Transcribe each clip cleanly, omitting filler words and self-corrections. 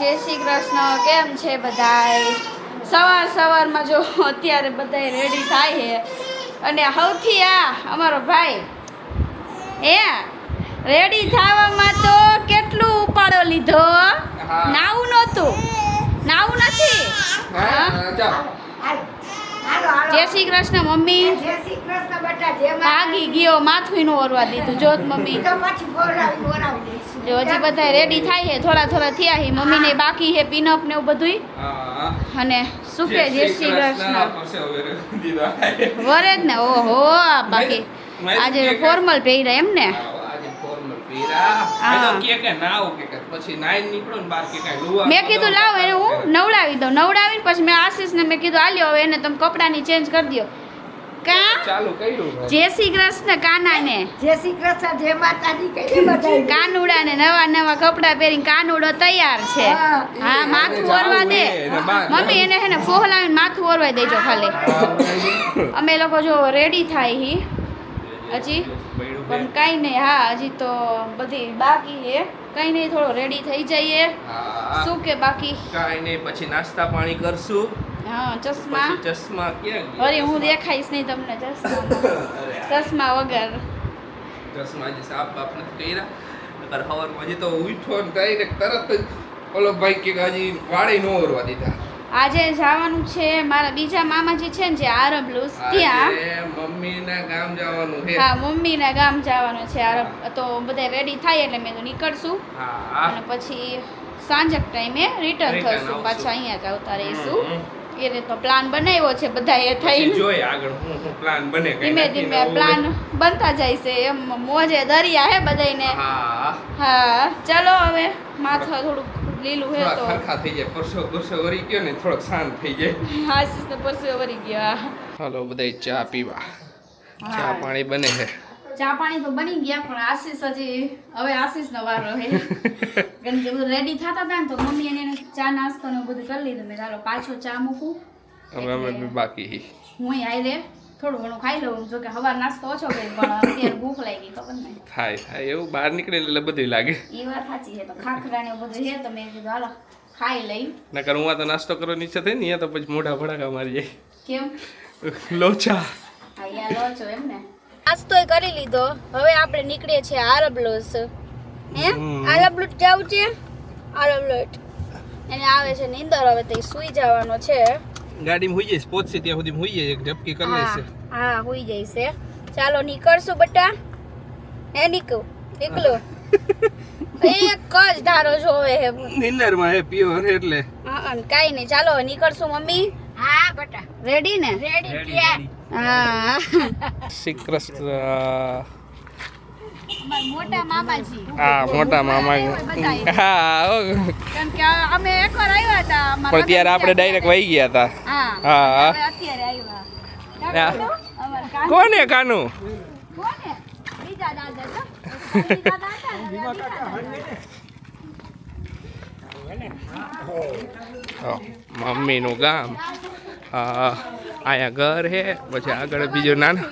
જય શ્રી કૃષ્ણ. કેમ છે બધાય? સવારમાં જો અત્યારે બધાય રેડી થાય છે અને સૌથી અમારો ભાઈ રેડી થવામાં તો કેટલું ઉપાડો લીધો. નાવું નહોતું, નાવું નથી. જય શ્રી કૃષ્ણ મમ્મી. જય શ્રી કૃષ્ણ બેટા. જે ભાગી ગયો, માથું નો ઓરવા દીધું. જોત મમ્મી તો પછી બોલાવી દઈશું. જો હજી બધા રેડી થાય છે, થોડા થયા છે. મમ્મીને બાકી છે પિનઅપ ને એવું બધુંય. અને શું કે જય શ્રી કૃષ્ણ વરે જ ને. ઓહો બાકી આજે ફોર્મલ પહેર્યા એમ ને. મેં કીધું લાવ એને હું નવડાવી દઉં. નવડાવીને પછી મેં આશીષને મેં કીધું આલ્યો હવે એને તમે કપડાની ચેન્જ કરી દો. જય શ્રી કૃષ્ણ કાનાને. જય શ્રી કૃષ્ણ. જય માતાજી કહીએ બધાય. કાનુડાને નવા કપડા પહેરીને કાનુડો તૈયાર છે. હા માથું ઓરવા દે મમ્મી. એને હે ને ફોહલાવીને માથું ઓરવાઈ દેજો ખાલી. અમે લોકો જો રેડી થાય હી હજી પણ કઈ નહીં. હા હજી તો બધી બાકી છે. કઈ નહીં, થોડો રેડી થઈ જઈએ. શું કે બાકી કઈ નહીં, પછી નાસ્તા પાણી કરશું. હા ચશ્મા ક્યાં અરે હું દેખાઈશ નહીં તમને ચશ્મા વગર. ચશ્મા જે સાફ બાપ નથી કર્યા. નકર હવારમાં હજી તો ઉઠો ને ડાયરેક્ટ તરત જ ઓલો ભાઈ કે હજી વાળે નો ઓરવા દીધા. આજે જવાનું છે મારા બીજા મામાજી છે ને જે આરબલુસ ત્યાં. મમ્મીના ગામ જવાનું છે. હા મમ્મીના ગામ જવાનું છે આરબ. તો બધા રેડી થાય એટલે મેં તો નીકળશું. અને પછી સાંજક ટાઈમે રિટર્ન થશું. પાછા અહીંયા જ આવતા રહીશું. એ રીતનો પ્લાન બનાવ્યો છે બધાએ થઈને. જોઈએ આગળ હું પ્લાન બને. ધીમે ધીમે પ્લાન બનતા જાય છે. એમ મોજે દરિયા હે બધાને. હા ચાલો હવે માથા થોડુંક લીલું હે તો ખરખા થઈ જાય. પરસો વરી ગયો ને થોડોક શાંત થઈ જાય. આશીષ તો પરસો વરી ગયો. હાલો બધાય ચા પીવા. ચા પાણી બને છે. ચા પાણી તો બની ગયા પણ આશીષ હજી હવે આશીષનો વારો હે. કેમ કે બધું રેડી થતા હતા ને તો મમ્મી એને ચા નાસ્તો ને બધું કરી લીધું. મેં ચાલો પાછો ચા મૂકું. અમે બાકી હું આઈ થોડું ઘણું ખાઈ લઉં. જો કે સવાર નાસ્તો ઓછો કર્યો પણ અત્યારે ભૂખ લાગી ખબર નહીં. થાય એવું બહાર નીકળે એટલે બધું લાગે. એ વાત સાચી છે. તો ખાખરા ને બધું છે તો મેં કીધું હાલો ખાઈ લઈ. નકર હું તો નાસ્તો કરવાની ઈચ્છા થઈ ને અહીંયા તો પછી મોઢા ભડાકા મારી જાય. કેમ? લોચા. હા યાર લોચો એમ ને. નાસ્તોય કરી લીધો. હવે આપણે નીકળીએ છીએ આરબલોસ. આરબલોટ જવું છે. આરબલોટ એને આવે છે નીંદર. હવે તો સુઈ જવાનો છે. ગાડીમાં હોઈ જઈશ. પહોંચશે ત્યાં સુધી હોઈ જાય. એક ઝપકી કરી લેશે. હા હોઈ જઈશે. ચાલો નીકળશું બટા. હે નીકળો એક જ ધારો જોવે હે નિંદરમાં હે પ્યોર એટલે. હા કાઈ નહીં. ચાલો નીકળશું મમ્મી. હા બેટા. રેડી ને? રેડી. હા શ્રી કૃષ્ણ. મોટા મામાજી. હા મોટા મામા. હા કેમ કે અમે એકવાર આવ્યા હતા પણ ત્યારે આપણે ડાયરેક્ટ વહી ગયા હતા. હા અત્યારે આવ્યા. કોને કાનુ? કોને? બીજા દાદા મમ્મી નું ગામ. અહીંયા ઘર હે. પછી આગળ બીજું નાના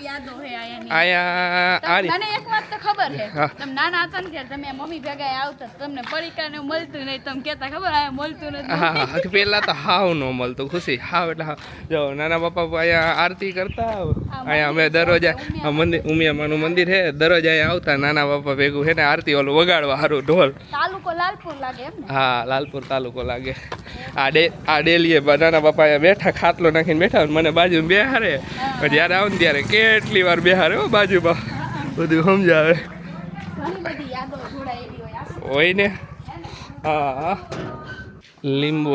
અહીંયા મને એક વાત તો ખબર છે. તમે નાના હતા ને ત્યારે તમે મમ્મી ભેગા આવતા તમને પરીકા ને મળતું નહીં. તમે કેતા ખબર આ મળતું નથી. હા પેલા તો હાવ નો મળતું. ખુશી હાવ એટલે હાવ. જો નાના બાપા અહીંયા આરતી કરતા. અહીંયા અમે દરરોજ ઉમિયામાનું મંદિર છે. દરરોજ અહીંયા આવતા નાના બાપા ભેગું છે ને આરતી ઓલું વગાડવા સારું ઢોલ. તાલુકો લાલપુર લાગે એમ ને? હા લાલપુર તાલુકો લાગે. આ ડેલીએ નાના બાપા અહીંયા બેઠા ખાટલો નાખીને બેઠા. મને બાજુ બેહારે. જ્યારે આવું ને ત્યારે કેટલી વાર બેહારે બાજુમાં બધું સમજાવે હોય ને. હા લીંબુ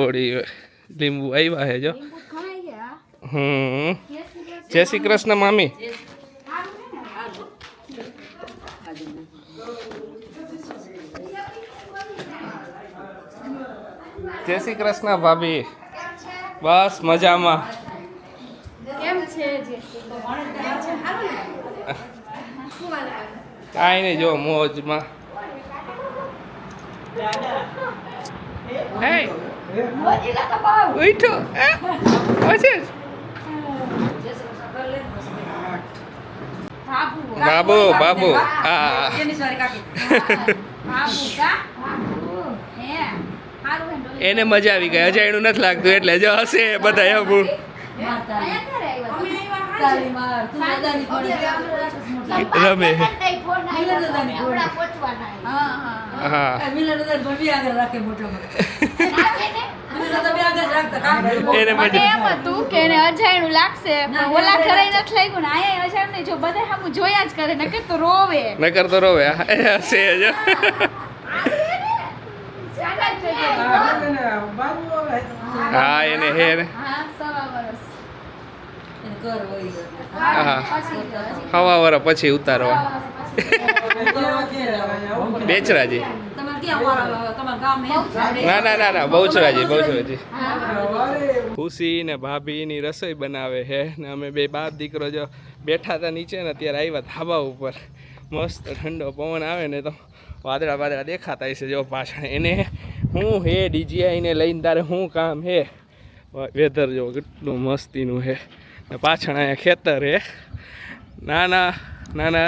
આવ્યા છે જો. જય શ્રી કૃષ્ણ મામી. જય શ્રી કૃષ્ણ ભાભી. બસ મજામાં. કેમ છે? કાંઈ નહીં જો મોજમાં. ઉઠો બાબુ. હા બાબુ કા હે સારું એને મજા આવી ગઈ અજાયણું નથી લાગતું એટલે જો હશે બધા એવું રમે હા એને મને મજા એમ હતું કે એને અજાયણું લાગશે પણ ઓલા ઘરે નથી લાગ્યું ને આયા અજાયણું નહીં જો બધા સામું જોયા જ કરે નકર તો રોવે નકર તો રોવે હશે જ હા એને હે ને હા સવા વર્ષ હા હવા વર પછી ઉતારવા બેચરાજી ના ના ના ના બહુચરાજી ખુશી ને ભાભીની રસોઈ બનાવે છે ને અમે બે બાપ દીકરો જો બેઠા હતા નીચે ને અત્યારે આવ્યા ધાબા ઉપર મસ્ત ઠંડો પવન આવે ને તો વાદળા વાદળા દેખાતા હશે જો પાછળ એને હું હે ડીજીઆઈને લઈને તારે શું કામ હે વેધર જો કેટલું મસ્તીનું હે ને પાછળ અહીંયા ખેતર હે નાના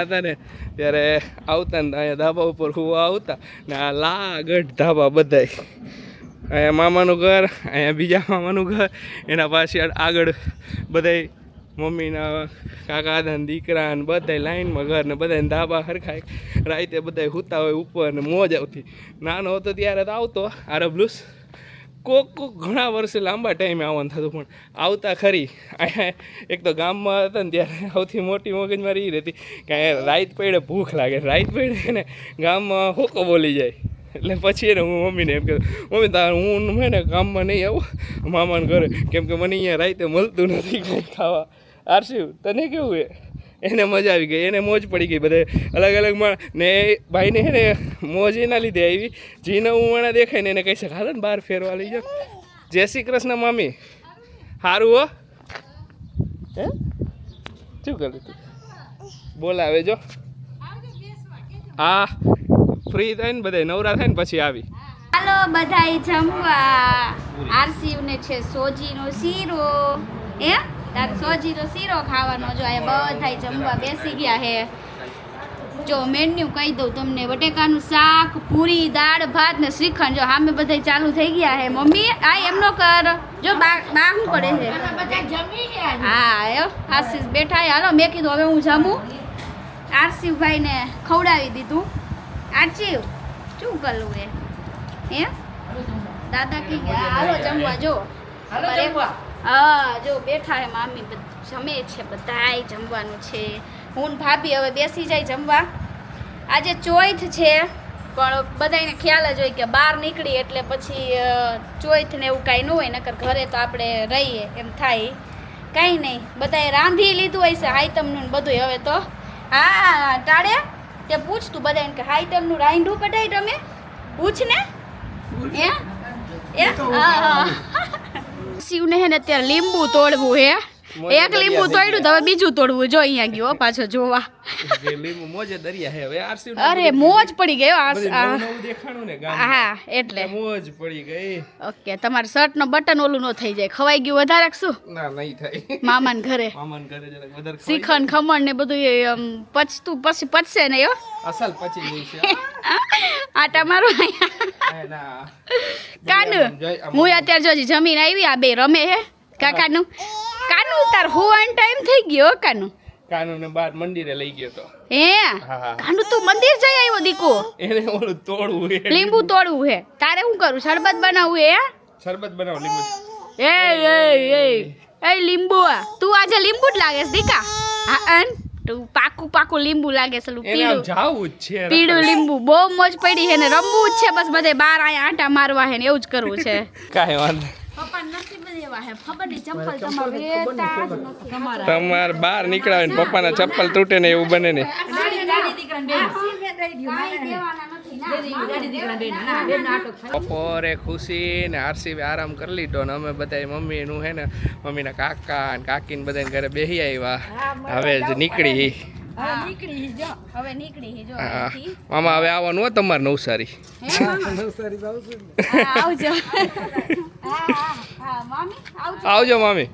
હતા ને ત્યારે આવતા ને અહીંયા ધાબા ઉપર હુવા આવતા ને આ લાગઢ ધાબા બધાય અહીંયા મામાનું ઘર અહીંયા બીજા મામાનું ઘર એના પાછળ આગળ બધાય મમ્મીના કાકા ને દીકરા ને બધાય લાઈનમાં ઘર ને બધાને ધાબા હરખાય રાતે બધાય સૂતા હોય ઉપર ને મોજ આવતી નાનો હતો ત્યારે તો આવતો આરબલુસ કોક ઘણા વર્ષે લાંબા ટાઈમે આવવાનું થતું પણ આવતા ખરી અહીંયા એક તો ગામમાં હતા ને ત્યારે સૌથી મોટી મગજમારી એ રહેતી કે અહીંયા રાત પડે ભૂખ લાગે રાત પડે ને ગામમાં હોકો બોલી જાય એટલે પછી એને હું મમ્મીને એમ કહેતો મમ્મી તાર હું હે ને ગામમાં નહીં આવું મામાને ઘરે કેમ કે મને અહીંયા રાતે મળતું નથી કંઈ ખાવા આરસી તને કેવું હે એને મજા આવી ગઈ એને મોજ પડી ગઈ બધે અલગ અલગ ને ભાઈને હે ને મોજ એના લીધે આવી જીને ઉમણા દેખાય ને એને કહી શકે હાલો ને બહાર ફેરવા લઈ જાઓ જય શ્રી કૃષ્ણ મામી સારું હો હે શું કર્યું તું બોલાવે જો હા ફ્રી થાય ને બધા નવરા થાય ને પછી આવી હાલો બધાય જમવા આરસીને છે સોજીનો શીરો હે તાર સોજીનો શીરો ખાવાનો જો આ બધાય જમવા બેસી ગયા હે જો મેન્યુ કહી દઉં તમને બટેકાનું શાક પૂરી દાળ ભાત ને શ્રીખંડ જો સામે બધાય ચાલુ થઈ ગયા હે મમ્મી આ એમનો કર જો બા શું કરે છે બધા જમી ગયા હા આશીષ બેઠા હે હાલો મેં કીધું હવે હું જમું આરસીભાઈને ખવડાવી દીધું આરસીવ શું કરવું હે દાદા કી ગયા હાલો જમવા જો હા જો બેઠા હે મામી જમે છે બધાય જમવાનું છે હું ભાભી હવે બેસી જાય જમવા આજે ચોઈથ છે પણ બધાને ખ્યાલ જ હોય કે બહાર નીકળી એટલે પછી ચોઈથ ને એવું કાંઈ ન હોય નકર ઘરે તો આપણે રહીએ એમ થાય કાંઈ નહીં બધાએ રાંધી લીધું હોય છે હાઈતમનું ને બધું હવે તો હા ટાળે તે પૂછતું બધાને કે હાઈતમનું રાંધ્યું બધાય તમે પૂછ ને હા શિવને હે ને અત્યારે લીંબુ તોડવું હે એક લીંબુ તોડ્યું તો હવે બીજું તોડવું જો અહીંયા ગયો પાછો જોવા લીંબુ મોજે દરિયા હે હવે આરસી અરે મોજ પડી ગયો નવું દેખાણું ને ગામ હા એટલે મોજ પડી ગઈ ઓકે તમારા શર્ટ નો બટન ઓલું નો થઈ જાય ખવાઈ ગયું વધારે શું ના નહીં થાય મામાન ઘરે જરાક વધારે શ્રીખંડ ખમણ ને બધું પચતું પછી પચશે ને યો અસલ પછી ગઈ છે આટા મારો ના કાનુ હું અત્યારે જોજી જમીન આવી આ બે રમે હે કાકાનું કાનુ તાર હોવાનો ટાઈમ થઈ ગયો કાનુ ને બાર મંદિરે લઈ ગયો તો હે કાનુ તું મંદિર જઈ આવ્યો દીકો એને ઓલું તોડવું હે લીંબુ તોડવું હે તારે શું કરું શરબત બનાવવું હે શરબત બનાવ લીંબુ એ લીંબુ તું આજે લીંબુ જ લાગેસ દીકા હા તું પાકું લીંબુ લાગે છે પીળું જાવું જ છે પીળું લીંબુ બહુ મોજ પડી છે ને રમવું જ છે બસ બધે બાર આયા આટા મારવા હે ને એવું જ કરવું છે કાંઈ વાંધો પપ્પા નસીબ જ એવા હે ખબર નહીં ચંપલ તમારે વેતા જ નથી તમાર બહાર નીકળાવે ને પપ્પાના ચપ્પલ તૂટે ને એવું બને ને બપોરે ખુશી ને આરસી આરામ કરી લીધો ને અમે બધા મમ્મી નું હે ને મમ્મીના કાકા ને કાકી ને બધા ઘરે બેસી આવ્યા હવે જ નીકળી હવે નીકળી જો મામા હવે આવવાનું હોય તમારે નવસારી આવજો આવજો મામી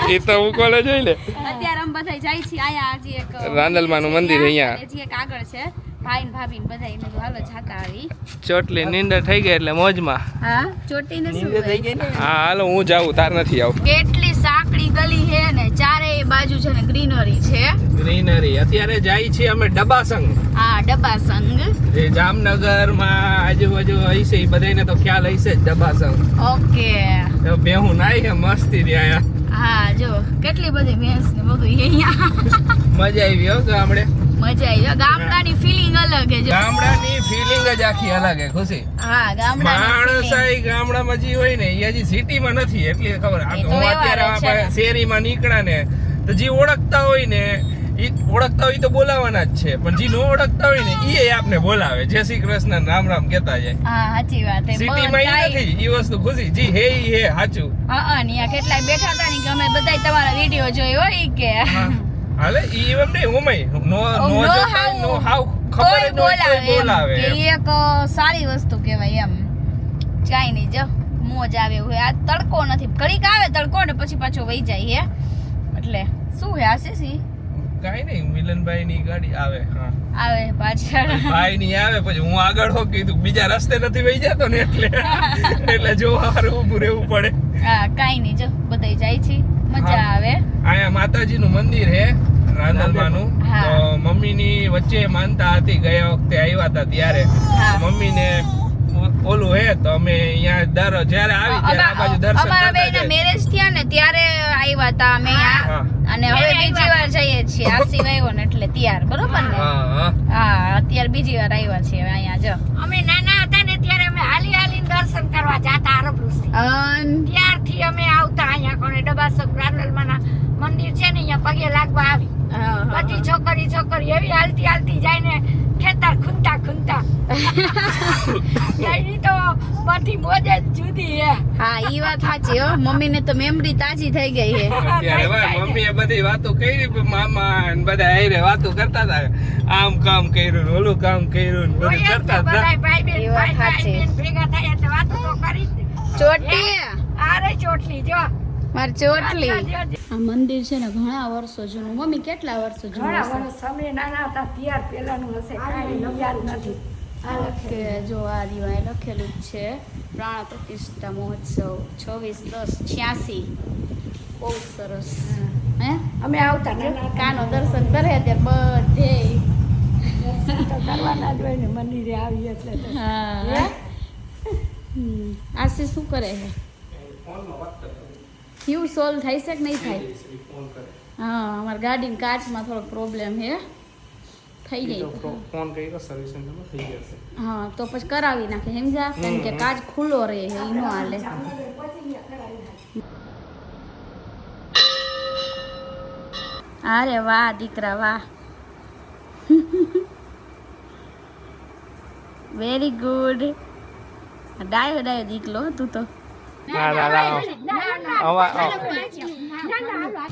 એ તો હું કોલે જોઈ લે અત્યારે અમે બધા જાય છીએ અહીંયા હજી એક રાંદલમાનું મંદિર અહીંયા હજી એક આગળ છે ભાઈ ને ભાભી ને બધા એને હાલો જાતા આવી ચોટલી નીંદર થઈ ગઈ એટલે મોજમાં. હા ચોટીને શું કહે? હા હાલો હું જાઉં, તાર નથી આવું. કેટલી સાંકડી ગલી છે ને ચારેય બાજુ છે ને ગ્રીનરી છે. ગ્રીનરી. અત્યારે જાય છીએ અમે ડબાસંગ. હા ડબાસંગ. જે જામનગરમાં આજુબાજુ હશે એ બધાને તો ખ્યાલ હશે જ ડબાસંગ. ઓકે. તો બેહું નાઈ હે મસ્તી ત્યાં. હા જો કેટલી બધી ભેંસ ને બધું અહીંયા. મજા આવી હો ગામડે. મજા આવી. ગામડાની ફીલિંગ અલગ છે. ગામડાની ફીલિંગ જ આખી અલગ હે ખુશી. હા ગામડાની માણસ આ ગામડામાં જી હોય ને એ હજી સિટીમાં નથી એટલી ખબર. હું અત્યારે આપણે શેરીમાં નીકળ્યા ને તો જે ઓળખતા હોય ને ઈ ઓળખતા હોય તો બોલાવાના જ છે, પણ જે નો ઓળખતા હોય ને ઈ આપને બોલાવે. જય શ્રી કૃષ્ણ રામ રામ કહેતા જાય. હા સાચી વાત છે. સિટીમાં ઈ નથી ઈ વસ્તુ ખુશી. જી હે ઈ હે સાચું. હા ને કેટલાય બેઠા હતા ને કે અમે બધાય તમારા વિડિયો જોયો હોય કે હાલે ઈ એમ નહીં ઉમય નો જોતા નો હાવ ખબર જ હોય તો બોલાવે. કે એક સારી વસ્તુ કહેવાય એમ. ચાઈ નહીં જો મોજ આવે એવું. આ તડકો નથી, ઘડીક આવે તડકો ને પછી પાછો વહી જાય હે. એટલે શું હે આશીષ? કાઈ નહીં, મિલનભાઈ ની ગાડી આવે. હા આવે પાછળ ભાઈ ની આવે પછી હું આગળ હો કીધું બીજા રસ્તે નથી વહી જતો ને એટલે જોવા ઊભું રહેવું પડે. હા કાઈ નહીં જો બધાય જાય છે, મજા આવે. અહીંયા માતાજી નું મંદિર હે રાંદલમાનું. તો મમ્મી ની વચ્ચે માનતા હતી, ગયા વખતે આવ્યા હતા ત્યારે મમ્મી ને ઓલું હે તો અમે અહીંયા દર જ્યારે આવી ત્યારે આ બાજુ દર્શન અમારા બેયના મેરેજ થયા ને ત્યારે આવ્યા હતા અમે અહીંયા. અને હવે બીજી વાર જઈએ છીએ. આ સિવાય ને એટલે ત્યાર બરોબર ને. હા અત્યારે બીજી વાર આવ્યા છીએ અહીંયા. જો અમે નાના હતા ને ત્યારે અમે હાલી હાલીને દર્શન કરવા જાતા આરબલુસથી. ત્યારથી અમે આવતા અહીંયા કોને ડબાસંગ રાંદલમાના મંદિર છે ને અહીંયા પગે લાગવા આવી. બધી છોકરી એવી હાલતી હાલતી જાય ને ખેતર ખૂંટા એની તો બધી મોજ જ જુદી હે. હા ઈ વાત સાચી હો. મમ્મી ને તો મેમરી તાજી થઈ ગઈ હે. અત્યારે મમ્મીએ બધી વાતો કરી, મામા ને બધા આયરે વાતો કરતા હતા. આમ કામ કર્યું, ઓલું કામ કર્યું, બધું કરતા હતા. બધાય ભાઈ બેન ભેગા થયા એટલે વાતો તો કરી જ ને. ચોટલી આરે ચોટલી જો માર ચોટલી. આ મંદિર છે ને ઘણા વર્ષો જૂનું. મમ્મી કેટલા વર્ષો જૂનું? ઘણા વર્ષ અમે નાના હતા ત્યાર પહેલાનું હશે, કાંઈ યાદ નથી. કે જો આ દીવાય લખેલું જ છે પ્રાણ પ્રતિષ્ઠા મહોત્સવ 26/10/86. બહુ સરસ. હે અમે આવતા નાના કાનો દર્શન કરે ત્યારે બધે તો કરવાના જ હોય ને મંદિરે આવી એટલે તો. હા આશી શું કરે છે? ક્યુ સોલ્વ થઈ શકે નહીં થાય? હા અમારી ગાડીની કાચમાં થોડોક પ્રોબ્લેમ છે. થઈ જાય ફોન કર્યો સર્વિસિંગ થઈ જશે. હા તો પછી કરાવી નાખે સમજા, કારણ કે કાચ ખુલ્લો રહે છે ઈ નો હાલે. અરે વાહ દીકરા વાહ, વેરી ગુડ. ડાયો દીકલો તું તો.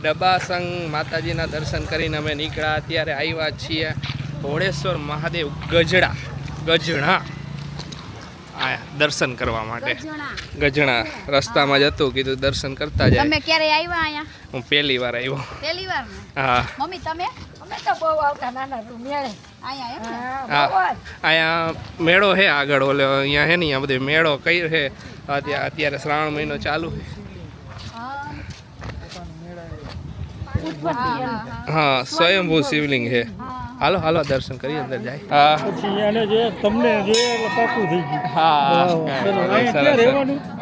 ડબાસંગ માતાજીના દર્શન કરીને અમે નીકળ્યા. અત્યારે આવ્યા છીએ ઘોડેશ્વર મહાદેવ ગજણા આયા દર્શન કરવા માટે. ગજણા રસ્તામાં જ હતું, કીધું દર્શન કરતા જાય. તમે ક્યારે આવ્યા અહીંયા? હું પહેલી વાર આવ્યો. પહેલી વાર ને? હા. મમ્મી તમે? અમે તો બહુ આવતા નાના મેળે અહીંયા અહીંયા મેળો હે આગળ ઓલે અહીંયા હે ને અહીંયા બધો મેળો કઈ હે. અત્યારે શ્રાવણ મહિનો ચાલુ છે. હા સ્વયંભૂ શિવલિંગ છે. હાલો હાલો દર્શન કરી અંદર જાય. હા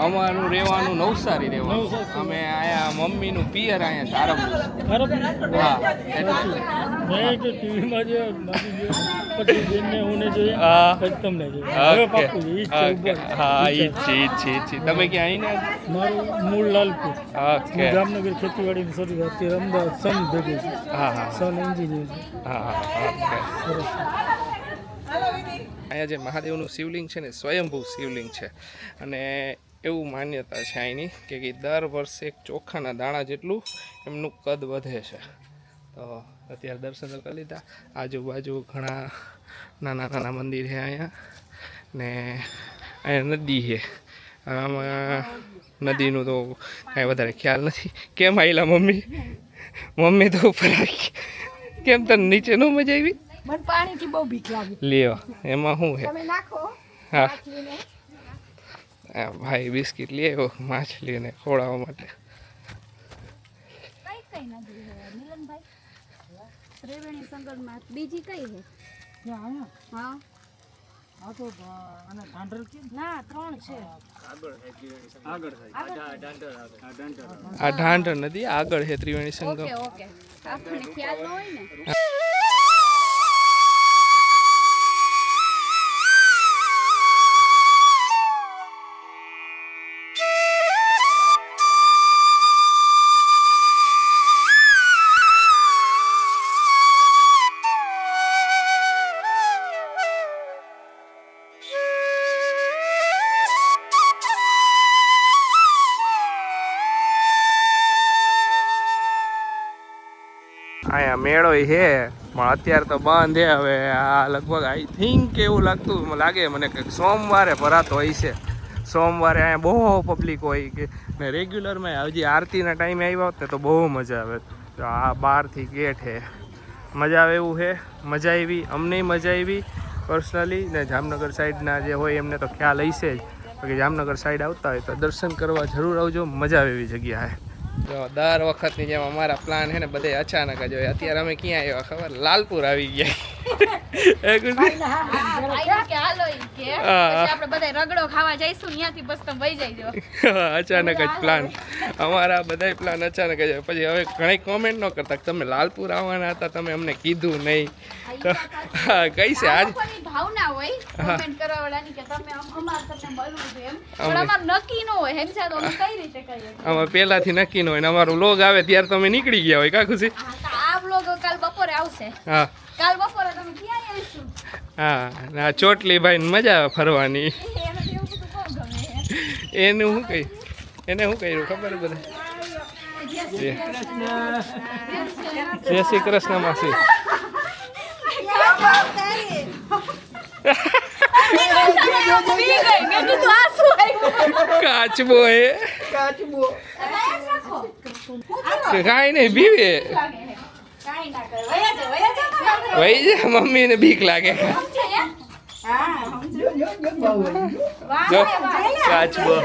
અમારું રહેવાનું નવસારી રહેવાનું. અમે આયા મમ્મીનું પિયર અહીંયા તમે ક્યાં આવીને? મૂળ લાલપુર જામનગર ખેતીવાડી શરૂ અત્યારે અમદાવાદ સન ભેગું છે. સન એન્જિનિયર. અહીંયા જે મહાદેવનું શિવલિંગ છે ને સ્વયંભૂ શિવલિંગ છે, અને એવું માન્યતા છે અહીંની કે દર વર્ષે એક ચોખાના દાણા જેટલું એમનું કદ વધે છે. તો અત્યારે દર્શન કરી લીધા. આજુબાજુ ઘણા નાના નાના મંદિર છે અહીંયા, ને અહીંયા નદી છે. આમાં નદીનું તો કાંઈ વધારે ખ્યાલ નથી. કેમ આવેલા મમ્મી તો ઉપર કેમ તને નીચે ન મજા આવી? મને પાણીથી બહુ બીક લાગે. લ્યો એમાં શું છે? તમે નાખો. હા ભાઈ બિસ્કિટ લઈ આવ્યો માછલીને ખવડાવવા માટે. કઈ નદી છે મિલનભાઈ? ત્રિવેણી સંગમમાં બીજી કઈ છે? હા આ તો અને ઢાંઢર કે ના 3 છે. આ ઢાંઢર નદી આગળ છે ત્રિવેણી સંગમ. ઓકે ઓકે આપણને ખ્યાલ ન હોય ને. અહીંયા મેળો છે પણ અત્યારે તો બંધ છે. હવે આ લગભગ આઈ થિંક એવું લાગતું લાગે મને કે સોમવારે ભરાતો હોય છે. સોમવારે અહીંયા બહુ પબ્લિક હોય કે ને રેગ્યુલરમાં હજી આરતીના ટાઈમે આવ્યા હોત ને તો બહુ મજા આવે. તો આ બહારથી ગેટ છે, મજા આવે એવું છે. મજા આવી, અમને મજા આવી પર્સનલી. ને જામનગર સાઈડના જે હોય એમને તો ખ્યાલ હશે જ કે જામનગર સાઈડ આવતા હોય તો દર્શન કરવા જરૂર આવજો, મજા આવે એવી જગ્યા છે. જો દર વખતની જેમ અમારા પ્લાન છે ને બધે અચાનક જ હોય. અત્યારે અમે ક્યાં આવ્યા ખબર? લાલપુર આવી ગયા. આપણે બધા રગડો ખાવા જઈશું ત્યાંથી બસ તમે વહી જઈજો. અચાનક જ પ્લાન અમારા બધા પ્લાન અચાનક જ. પછી હવે ઘણી કોમેન્ટ ન કરતા કે તમે લાલપુર આવવાના હતા, તમે અમને કીધું નહીં. કઈ છે આજ ભાવના હોય કોમેન્ટ કરવા વાળાની કે તમે અમાર તમને મળવું છે એમ, પણ અમાર નક્કી ન હોય એમ છે તો અમે કઈ રીતે કરીએ? અમાર પહેલાથી નક્કી ન હોય ને અમારું વ્લોગ આવે ત્યારે તમે નીકળી ગયા હોય. કા ખુશી? આ વ્લોગ કાલ બપોરે આવશે. હા કાલ બપોરે તમે ક્યાં આવીશું? હા આ ચોટલી ભાઈ મજા આવે ફરવાની. એનું શું કહી એને શું કર્યું ખબર? બધા જય શ્રી કૃષ્ણ માસી. કાચબો હે કાંઈ નહીં બીવે વહી જા. મમ્મી ને બીક લાગે. જો કાચબો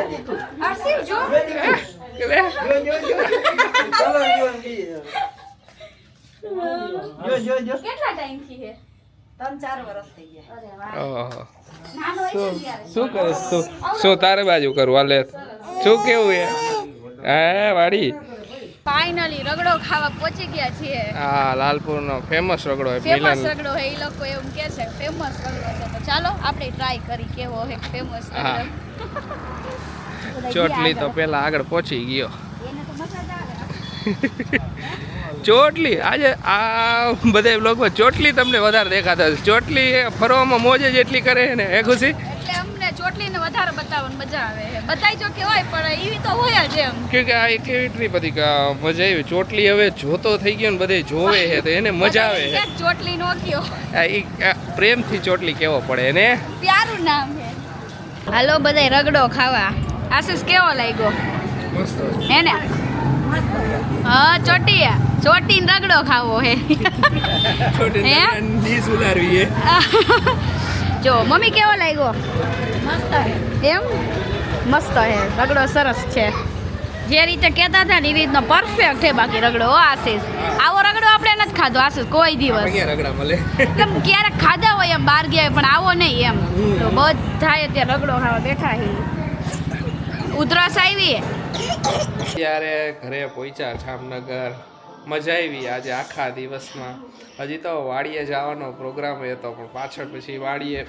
કેટલા ટાઈમ થી છે? 3-4 વર્ષ થઈ ગયા. શું કરીશ તું? શું તારે બાજુ કરું? હાલે શું કેવું એ? હા વાડી ફાઇનલી રગડો ખાવા પહોંચી ગયા છીએ. હા લાલપુર નો ફેમસ રગડો હોય. ફેમસ રગડો હે, એ લોકો એવું કે છે ફેમસ રગડો છે. તો ચાલો આપણે ટ્રાય કરી કેવો હે ફેમસ રગડો. ચોટલી તો પેલા આગળ પહોંચી ગયો. એને તો મજા જ આવે. ચોટલી આજે આ બધા બ્લોગમાં ચોટલી તમને વધારે દેખાતા હશે. ચોટલી ફરવામાં મોજે જેટલી કરે ને એ ખુશી. એટલે અમને ચોટલીને વધારે બતાવવાની મજા આવે છે. બતાવી જો કે હોય પણ એવી તો હોય જ એમ. કે આ એક એવી ટ્રીપ હતી કે મજા આવી. ચોટલી હવે જોતો થઈ ગયો ને બધે જોવે છે તો એને મજા આવે છે. ચોટલી નો કયો પ્રેમથી ચોટલી કેવો પડે એને પ્યારું નામ છે. હાલો બધાય રગડો ખાવા. આશીષ કેવો લાગ્યો? હે ને? હા ચોટીને રગડો ખાવો હે. જો મમ્મી કેવો લાગ્યો? મસ્ત એમ મસ્ત હે રગડો, સરસ છે. જે રીતે કહેતા હતા ને એ રીતનો પરફેક્ટ છે. બાકી રગડો આશીષ આવો રગડો આપણે નથી ખાધો આશીષ કોઈ દિવસ. એમ ક્યારેક ખાધા હોય એમ બહાર ગયા પણ આવો નહીં એમ. તો બધા અત્યારે રગડો ખાવા બેઠા છે. ઉધરસ આવી ત્યારે ઘરે પહોંચ્યા જામનગર. મજા આવી આજે આખા દિવસમાં. હજી તો વાડીએ જવાનો પ્રોગ્રામ હતો પણ પાછળ પછી વાડીએ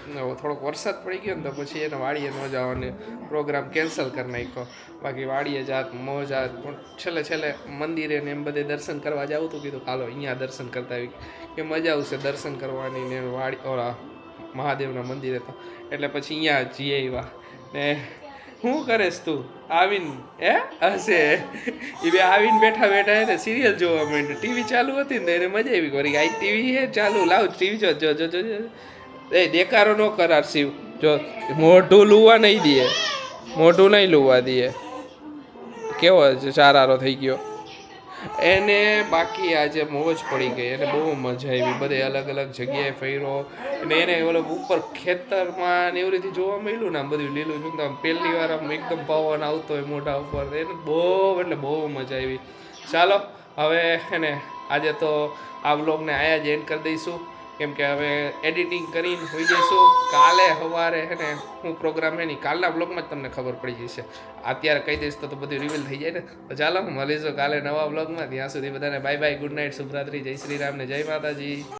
થોડોક વરસાદ પડી ગયો ને તો પછી એને વાડીએ ન જવાનો પ્રોગ્રામ કેન્સલ કરી નાખ્યો. બાકી વાડીએ જાત મોજ આત પણ છેલ્લે મંદિરે ને એમ બધે દર્શન કરવા જવું હતું. કીધું હાલો અહીંયા દર્શન કરતા આવી કે મજા આવશે દર્શન કરવાની ને વાડી ઓલા મહાદેવના મંદિરે તો એટલે પછી અહીંયા જઈ આવ્યા. ને શું કરેશ તું આવીને? હશે એ બે આવીને બેઠા એને સિરિયલ જોવા માંડ્યું. ટીવી ચાલુ હતી ને એને મજા આવી. કરી આ ટીવી હે ચાલુ, લાવ ટીવી જો જો જો એ દેકારો ન કરાર શિવ. જો મોઢું લુવા નહીં દે, મોઢું નહીં લુવા દે. કેવો ચારારો થઈ ગયો. એને બાકી આજે મોજ પડી ગઈ, એને બહુ મજા આવી, બધે અલગ અલગ જગ્યાએ ફર્યો, અને એને ઓલો ઉપર ખેતરમાં ને એવી રીતે જોવા મળ્યું ને આમ બધું લીલું છું, આમ પહેલી વાર આમ એકદમ પવન આવતો હોય મોઢા ઉપર, એને બહુ એટલે બહુ મજા આવી. ચાલો હવે એને આજે તો આ વ્લોગને આયા જ એન્ડ કરી દઈશું, કેમ કે હવે એડિટિંગ કરીને હોઈ જઈશું. કાલે સવારે હે ને હું પ્રોગ્રામ હે નહીં, કાલના વ્લોગમાં જ તમને ખબર પડી જશે. અત્યારે કહી દઈશ તો બધું રિવીલ થઈ જાય ને. તો ચાલો મળીશું કાલે નવા વ્લોગમાં. ત્યાં સુધી બધાને બાય બાય, ગુડ નાઇટ, શુભરાત્રી, જય શ્રી રામ ને જય માતાજી.